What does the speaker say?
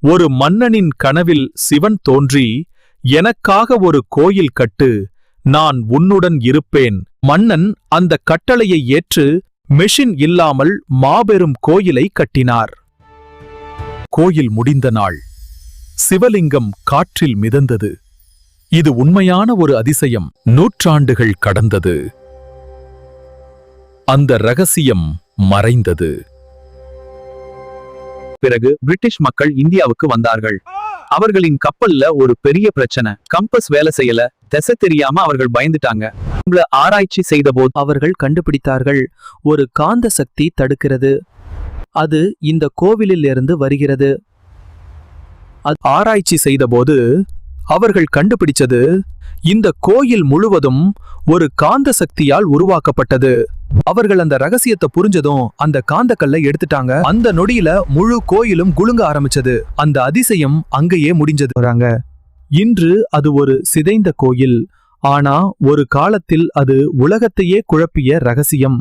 ஒரு மன்னனின் கனவில் சிவன் தோன்றி, எனக்காக ஒரு கோயில் கட்டு, நான் உன்னுடன் இருப்பேன். மன்னன் அந்த கட்டளையை ஏற்று மெஷின் இல்லாமல் மாபெரும் கோயிலை கட்டினார். கோயில் முடிந்த நாள் சிவலிங்கம் காற்றில் மிதந்தது. இது உண்மையான ஒரு அதிசயம். நூற்றாண்டுகள் கடந்தது. அந்த ரகசியம் மறைந்தது. பிறகு பிரிட்டிஷ் மக்கள் இந்தியாவுக்கு வந்தார்கள். அவர்களின் கப்பல்ல ஒரு பெரிய பிரச்சனை. கம்பஸ் வேலை செய்யல. திசை தெரியாம அவர்கள் பயந்துட்டாங்க. ஆராய்ச்சி செய்தபோது அவர்கள் கண்டுபிடித்தார்கள், ஒரு காந்த சக்தி தடுக்கிறது. அது இந்த கோவிலில் இருந்து வருகிறது. ஆராய்ச்சி செய்தபோது அவர்கள் கண்டுபிடிச்சது, இந்த கோயில் முழுவதும் ஒரு காந்த சக்தியால் உருவாக்கப்பட்டது. அவர்கள் அந்த ரகசியத்தை புரிஞ்சதும் அந்த காந்தக்கல்லை எடுத்துட்டாங்க. அந்த நொடியில முழு கோயிலும் குலுங்க ஆரம்பிச்சது. அந்த அதிசயம் அங்கேயே முடிஞ்சது. இன்று அது ஒரு சிதைந்த கோயில். ஆனா ஒரு காலத்தில் அது உலகத்தையே குழப்பிய ரகசியம்.